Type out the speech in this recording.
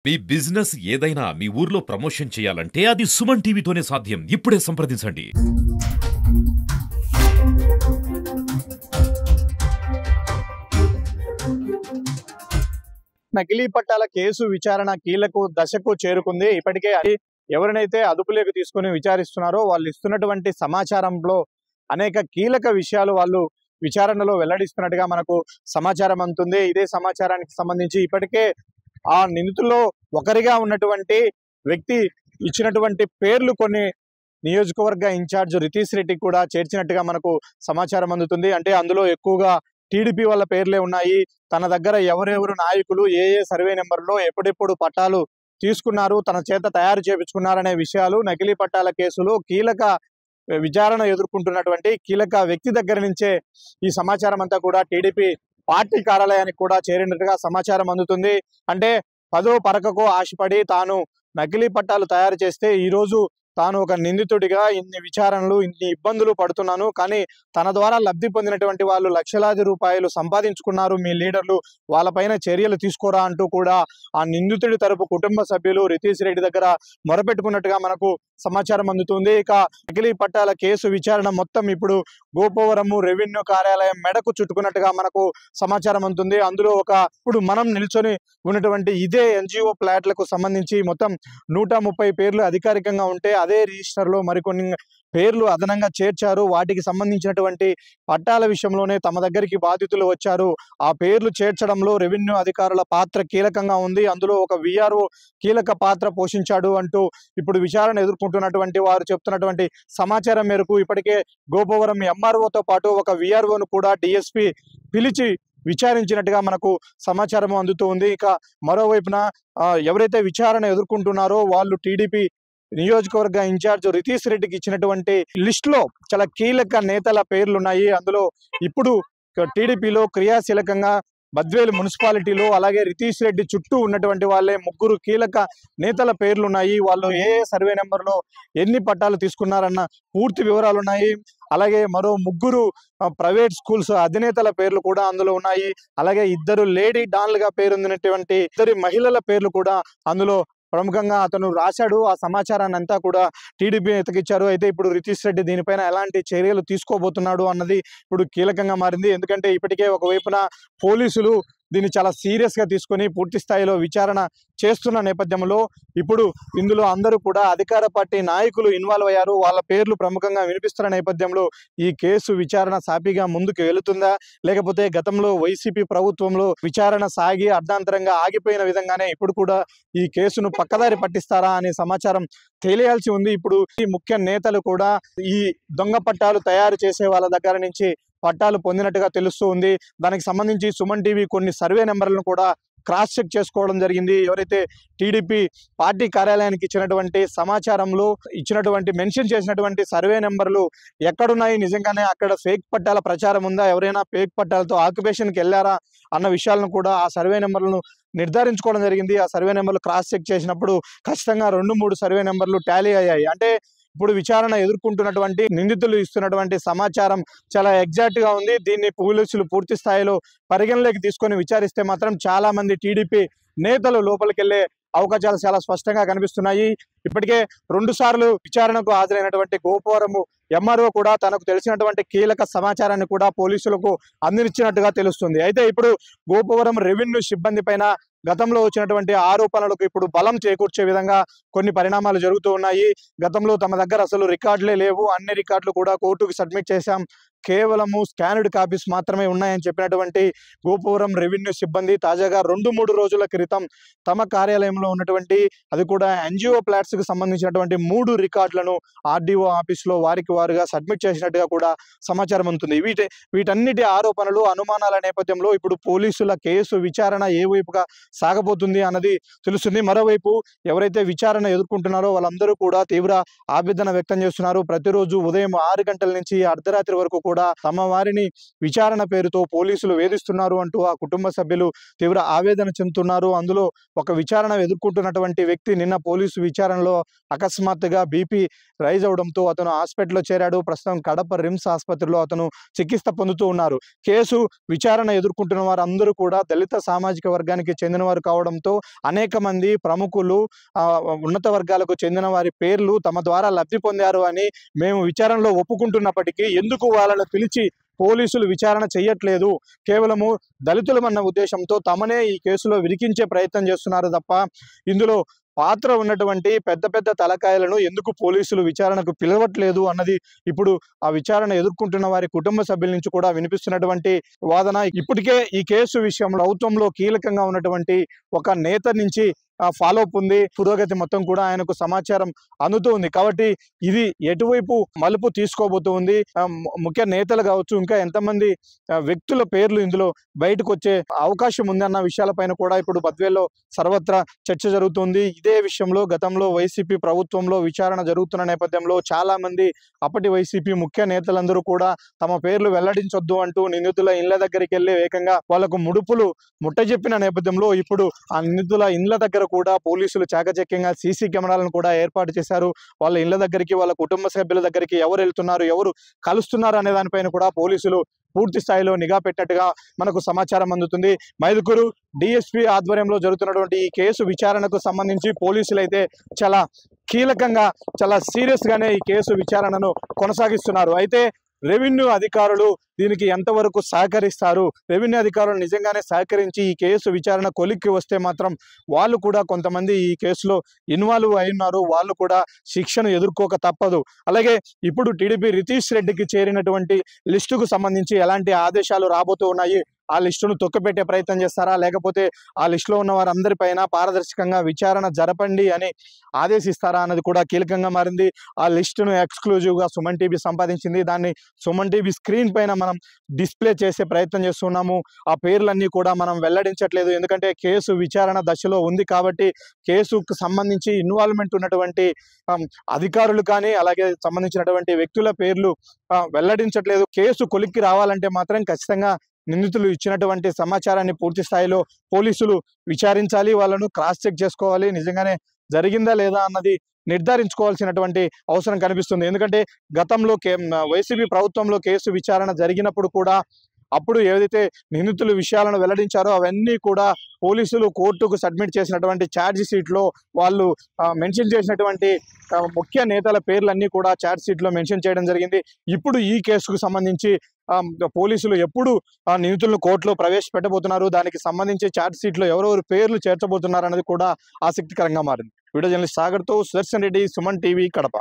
మీ business ఏదైనా మీ ఊర్లో promotion చేయాలంటే అది సుమన్ టీవీతోనే సాధ్యం. ఇప్పుడే సంప్రదించండి. నకిలీ పట్టాల కేసు విచారణ కీలక దశకు చేరుకుంది. ఇప్పటికే ఎవరినైతే అదుపులోకి తీసుకుని విచారిస్తున్నారో వాళ్ళు ఇస్తున్నటువంటి సమాచారంలో అనేక కీలక విషయాలు వాళ్ళు విచారణలో వెల్లడిస్తున్నట్టుగా మనకు సమాచారం అందుతుంది. ఇదే సమాచారానికి సంబంధించి ఇప్పటికే ఆ నిందితుల్లో ఒకరిగా ఉన్నటువంటి వ్యక్తి ఇచ్చినటువంటి పేర్లు కొన్ని నియోజకవర్గ ఇన్ఛార్జ్ రితీష్ రెడ్డి కూడా చేర్చినట్టుగా మనకు సమాచారం అందుతుంది. అంటే అందులో ఎక్కువగా టీడీపీ వాళ్ళ పేర్లే ఉన్నాయి. తన దగ్గర ఎవరెవరు నాయకులు ఏ సర్వే నెంబర్లో ఎప్పుడెప్పుడు పట్టాలు తీసుకున్నారు, తన చేత తయారు చేపించుకున్నారనే విషయాలు నకిలీ పట్టాల కేసులో కీలక విచారణ ఎదుర్కొంటున్నటువంటి కీలక వ్యక్తి దగ్గర నుంచే ఈ సమాచారం అంతా కూడా టీడీపీ పార్టీ కార్యాలయానికి కూడా చేరినట్టుగా సమాచారం అందుతుంది. అంటే పదో పరకకు ఆశపడి తాను నకిలీ పట్టాలు తయారు చేస్తే ఈరోజు తాను ఒక నిందితుడిగా ఇన్ని విచారణలు ఇన్ని ఇబ్బందులు పడుతున్నాను, కానీ తన ద్వారా లబ్ధి పొందినటువంటి వాళ్ళు లక్షలాది రూపాయలు సంపాదించుకున్నారు, మీ లీడర్లు వాళ్ళపైన చర్యలు తీసుకోరా అంటూ కూడా ఆ నిందితుడి తరపు కుటుంబ సభ్యులు రితీష్ రెడ్డి దగ్గర మొరపెట్టుకున్నట్టుగా మనకు సమాచారం అందుతుంది. ఇక నకిలీ పట్టాల కేసు విచారణ మొత్తం ఇప్పుడు గోపవరము రెవెన్యూ కార్యాలయం మెడకు చుట్టుకున్నట్టుగా మనకు సమాచారం అందుతుంది. అందులో ఇప్పుడు మనం నిల్చొని ఉన్నటువంటి ఇదే ఎన్జిఓ ప్లాట్లకు సంబంధించి మొత్తం 130 పేర్లు అధికారికంగా ఉంటే అదే రిజిస్టర్ లో మరికొన్ని పేర్లు అదనంగా చేర్చారు. వాటికి సంబంధించినటువంటి పట్టాల విషయంలోనే తమ దగ్గరికి బాధితులు వచ్చారు. ఆ పేర్లు చేర్చడంలో రెవెన్యూ అధికారుల పాత్ర కీలకంగా ఉంది. అందులో ఒక విఆర్ఓ కీలక పాత్ర పోషించాడు అంటూ ఇప్పుడు విచారణ ఎదుర్కొంటున్నటువంటి వారు చెప్తున్నటువంటి సమాచారం మేరకు ఇప్పటికే గోపవరం ఎంఆర్ఓతో పాటు ఒక విఆర్ఓను కూడా డిఎస్పీ పిలిచి విచారించినట్టుగా మనకు సమాచారం అందుతూ ఉంది. ఇక మరోవైపున ఎవరైతే విచారణ ఎదుర్కొంటున్నారో వాళ్ళు టీడీపీ నియోజకవర్గ ఇన్ఛార్జ్ రితీష్ రెడ్డికి ఇచ్చినటువంటి లిస్ట్ లో చాలా కీలక నేతల పేర్లున్నాయి. అందులో ఇప్పుడు టీడీపీలో క్రియాశీలకంగా బద్వేలు మున్సిపాలిటీలో అలాగే రితీష్ రెడ్డి చుట్టూ ఉన్నటువంటి వాళ్ళే 3 కీలక నేతల పేర్లున్నాయి. వాళ్ళు ఏ సర్వే నెంబర్లో ఎన్ని పట్టాలు తీసుకున్నారన్న పూర్తి వివరాలు ఉన్నాయి. అలాగే మరో 3 ప్రైవేట్ స్కూల్స్ అధినేతల పేర్లు కూడా అందులో ఉన్నాయి. అలాగే 2 లేడీ డాన్లుగా పేరొందినటువంటి 2 మహిళల పేర్లు కూడా అందులో ప్రముఖంగా అతను రాశాడు. ఆ సమాచారాన్ని అంతా కూడా టీడీపీ ఎతకిచ్చారు. అయితే ఇప్పుడు రితీష్ రెడ్డి దీనిపైన ఎలాంటి చర్యలు తీసుకోబోతున్నాడు అన్నది ఇప్పుడు కీలకంగా మారింది. ఎందుకంటే ఇప్పటికే ఒకవైపున పోలీసులు దీన్ని చాలా సీరియస్ గా తీసుకొని పూర్తి స్థాయిలో విచారణ చేస్తున్న నేపథ్యంలో ఇప్పుడు ఇందులో అందరూ కూడా అధికార పార్టీ నాయకులు ఇన్వాల్వ్ అయ్యారు. వాళ్ళ పేర్లు ప్రముఖంగా వినిపిస్తున్న నేపథ్యంలో ఈ కేసు విచారణ సాఫీగా ముందుకు వెళుతుందా, లేకపోతే గతంలో వైసీపీ ప్రభుత్వంలో విచారణ సాగి అర్ధాంతరంగా ఆగిపోయిన విధంగానే ఇప్పుడు కూడా ఈ కేసును పక్కదారి పట్టిస్తారా అనే సమాచారం తెలియాల్సి ఉంది. ఇప్పుడు ఈ ముఖ్య నేతలు కూడా ఈ దొంగ పట్టాలు తయారు చేసే వాళ్ళ దగ్గర నుంచి పట్టాలు పొందినట్టుగా తెలుస్తూ ఉంది. దానికి సంబంధించి సుమన్ టీవీ కొన్ని సర్వే నెంబర్లను కూడా క్రాస్ చెక్ చేసుకోవడం జరిగింది. ఎవరైతే టీడీపీ పార్టీ కార్యాలయానికి ఇచ్చినటువంటి సమాచారంలో ఇచ్చినటువంటి మెన్షన్ చేసినటువంటి సర్వే నెంబర్లు ఎక్కడున్నాయి, నిజంగానే అక్కడ ఫేక్ పట్టాల ప్రచారం ఉందా, ఎవరైనా ఫేక్ పట్టాలతో ఆక్యుపేషన్కి వెళ్ళారా అన్న విషయాలను కూడా ఆ సర్వే నెంబర్లను నిర్ధారించుకోవడం జరిగింది. ఆ సర్వే నెంబర్లు క్రాస్ చెక్ చేసినప్పుడు ఖచ్చితంగా 2-3 సర్వే నెంబర్లు టాలీ అయ్యాయి. అంటే ఇప్పుడు విచారణ ఎదుర్కొంటున్నటువంటి నిందితులు ఇస్తున్నటువంటి సమాచారం చాలా ఎగ్జాక్ట్ గా ఉంది. దీన్ని పోలీసులు పూర్తి స్థాయిలో పరిగణలోకి తీసుకొని విచారిస్తే మాత్రం చాలా మంది టీడీపీ నేతలు లోపలికి వెళ్లే అవకాశాలు చాలా స్పష్టంగా కనిపిస్తున్నాయి. ఇప్పటికే 2 సార్లు విచారణకు హాజరైనటువంటి గోపవరము ఎంఆర్ఓ కూడా తనకు తెలిసినటువంటి కీలక సమాచారాన్ని కూడా పోలీసులకు అందించినట్టుగా తెలుస్తుంది. అయితే ఇప్పుడు గోపవరం రెవెన్యూ సిబ్బంది పైన గతంలో వచ్చినటువంటి ఆరోపణలకు ఇప్పుడు బలం చేకూర్చే విధంగా కొన్ని పరిణామాలు జరుగుతూ ఉన్నాయి. గతంలో తమ దగ్గర అసలు రికార్డులే లేవు, అన్ని రికార్డులు కూడా కోర్టుకు సబ్మిట్ చేశాం, కేవలము స్కానర్డ్ కాపీస్ మాత్రమే ఉన్నాయని చెప్పినటువంటి గోపవరం రెవెన్యూ సిబ్బంది తాజాగా 2-3 రోజుల క్రితం తమ కార్యాలయంలో ఉన్నటువంటి అది కూడా ఎన్జిఓ ప్లాట్స్ కు సంబంధించినటువంటి 3 రికార్డులను ఆర్డీఓ ఆఫీస్ లో వారికి వారుగా సబ్మిట్ చేసినట్టుగా కూడా సమాచారం ఉంటుంది. వీటన్నిటి ఆరోపణలు అనుమానాల నేపథ్యంలో ఇప్పుడు పోలీసుల కేసు విచారణ ఏ వైపుగా సాగబోతుంది అన్నది తెలుస్తుంది. మరోవైపు ఎవరైతే విచారణ ఎదుర్కొంటున్నారో వాళ్ళందరూ కూడా తీవ్ర ఆవేదన వ్యక్తం చేస్తున్నారు. ప్రతిరోజు ఉదయం 6 గంటల నుంచి అర్ధరాత్రి వరకు కూడా తమ వారిని విచారణ పేరుతో పోలీసులు వేధిస్తున్నారు అంటూ ఆ కుటుంబ సభ్యులు తీవ్ర ఆవేదన చెందుతున్నారు. అందులో ఒక విచారణ ఎదుర్కొంటున్నటువంటి వ్యక్తి నిన్న పోలీసు విచారణలో అకస్మాత్తుగా బీపీ రైజ్ అవడంతో అతను హాస్పిటల్లో చేరాడు. ప్రస్తుతం కడప రిమ్స్ ఆసుపత్రిలో అతను చికిత్స పొందుతూ ఉన్నారు. కేసు విచారణ ఎదుర్కొంటున్న వారందరూ కూడా దళిత సామాజిక వర్గానికి చెందిన చెందిన వారు కావడంతో అనేక మంది ప్రముఖులు ఉన్నత వర్గాలకు చెందిన వారి పేర్లు తమ ద్వారా లబ్ధి పొందారు అని మేము విచారణలో ఒప్పుకుంటున్నప్పటికీ ఎందుకు వాళ్ళను పిలిచి పోలీసులు విచారణ చేయట్లేదు, కేవలము దళితులమన్న ఉద్దేశంతో తమనే ఈ కేసులో విరికించే ప్రయత్నం చేస్తున్నారు తప్ప ఇందులో పాత్ర ఉన్నటువంటి పెద్ద పెద్ద తలకాయలను ఎందుకు పోలీసులు విచారణకు పిలవట్లేదు అన్నది ఇప్పుడు ఆ విచారణ ఎదుర్కొంటున్న వారి కుటుంబ సభ్యుల నుంచి కూడా వినిపిస్తున్నటువంటి వాదన. ఇప్పటికే ఈ కేసు విషయంలో ప్రభుత్వంలో కీలకంగా ఉన్నటువంటి ఒక నేత నుంచి ఫాలో అప్ ఉంది, పురోగతి మొత్తం కూడా ఆయనకు సమాచారం అందుతూ ఉంది. కాబట్టి ఇది ఎటువైపు మలుపు తీసుకోబోతుంది, ముఖ్య నేతలు కావచ్చు, ఇంకా ఎంతమంది వ్యక్తుల పేర్లు ఇందులో బయటకు వచ్చే అవకాశం ఉంది అన్న విషయాలపైన కూడా ఇప్పుడు బద్వేల్లో సర్వత్రా చర్చ జరుగుతుంది. ఇదే విషయంలో గతంలో వైసీపీ ప్రభుత్వంలో విచారణ జరుగుతున్న నేపథ్యంలో చాలా మంది అప్పటి వైసీపీ ముఖ్య నేతలందరూ కూడా తమ పేర్లు వెల్లడించొద్దు అంటూ నిందితుల ఇళ్ల దగ్గరికి వెళ్ళి ఏకంగా వాళ్లకు ముడుపులు ముట్టజెప్పిన నేపథ్యంలో ఇప్పుడు ఆ నిందితుల ఇళ్ల దగ్గర కూడా పోలీసులు చాకచక్యంగా సీసీ కెమెరాలను కూడా ఏర్పాటు చేశారు. వాళ్ళ ఇళ్ల దగ్గరికి, వాళ్ళ కుటుంబ సభ్యుల దగ్గరికి ఎవరు వెళ్తున్నారు, ఎవరు కలుస్తున్నారు అనే దానిపైన కూడా పోలీసులు పూర్తి స్థాయిలో నిఘా పెట్టినట్టుగా మనకు సమాచారం అందుతుంది. మైదుకూరు డిఎస్పీ ఆధ్వర్యంలో జరుగుతున్నటువంటి ఈ కేసు విచారణకు సంబంధించి పోలీసులు అయితే చాలా కీలకంగా, చాలా సీరియస్ గానే ఈ కేసు విచారణను కొనసాగిస్తున్నారు. అయితే రెవెన్యూ అధికారులు దీనికి ఎంతవరకు సహకరిస్తారు, రెవెన్యూ అధికారులు నిజంగానే సహకరించి ఈ కేసు విచారణ కొలిక్కి వస్తే మాత్రం వాళ్ళు కూడా కొంతమంది ఈ కేసులో ఇన్వాల్వ్ అయినారు, వాళ్ళు కూడా శిక్షను ఎదుర్కోక తప్పదు. అలాగే ఇప్పుడు టీడీపీ రితీష్ రెడ్డికి చేరినటువంటి లిస్టుకు సంబంధించి ఎలాంటి ఆదేశాలు రాబోతూ ఉన్నాయి, ఆ లిస్టును తొక్కిపెట్టే ప్రయత్నం చేస్తారా, లేకపోతే ఆ లిస్టులో ఉన్న వారందరిపైన పారదర్శకంగా విచారణ జరపండి అని ఆదేశిస్తారా అన్నది కూడా కీలకంగా మారింది. ఆ లిస్టును ఎక్స్క్లూజివ్గా సుమన్ టీవీ సంపాదించింది. దాన్ని సుమన్ టీవీ స్క్రీన్ పైన మనం డిస్ప్లే చేసే ప్రయత్నం చేస్తున్నాము. ఆ పేర్లన్నీ కూడా మనం వెల్లడించట్లేదు, ఎందుకంటే కేసు విచారణ దశలో ఉంది కాబట్టి కేసుకు సంబంధించి ఇన్వాల్వ్మెంట్ ఉన్నటువంటి అధికారులు కానీ అలాగే సంబంధించినటువంటి వ్యక్తుల పేర్లు వెల్లడించట్లేదు. కేసు కొలిక్కి రావాలంటే మాత్రం ఖచ్చితంగా నిందితులు ఇచ్చినటువంటి సమాచారాన్ని పూర్తి స్థాయిలో పోలీసులు విచారించాలి, వాళ్ళను క్రాస్ చెక్ చేసుకోవాలి, నిజంగానే జరిగిందా లేదా అన్నది నిర్ధారించుకోవాల్సినటువంటి అవసరం కనిపిస్తుంది. ఎందుకంటే గతంలో వైసీపీ ప్రభుత్వంలో కేసు విచారణ జరిగినప్పుడు కూడా అప్పుడు ఏదైతే నిందితులు విషయాలను వెల్లడించారో అవన్నీ కూడా పోలీసులు కోర్టుకు సబ్మిట్ చేసినటువంటి ఛార్జ్ షీట్లో వాళ్ళు మెన్షన్ చేసినటువంటి ముఖ్య నేతల పేర్లన్నీ కూడా ఛార్జ్ షీట్లో మెన్షన్ చేయడం జరిగింది. ఇప్పుడు ఈ కేసుకు సంబంధించి పోలీసులు ఎప్పుడు నిందితులను కోర్టులో ప్రవేశపెట్టబోతున్నారు, దానికి సంబంధించి ఛార్జ్ షీట్లో ఎవరెవరు పేర్లు చేర్చబోతున్నారు అన్నది కూడా ఆసక్తికరంగా మారింది. వీడియో జర్నలిస్ట్ సాగర్తో సుదర్శన్ రెడ్డి, సుమన్ టీవీ, కడప.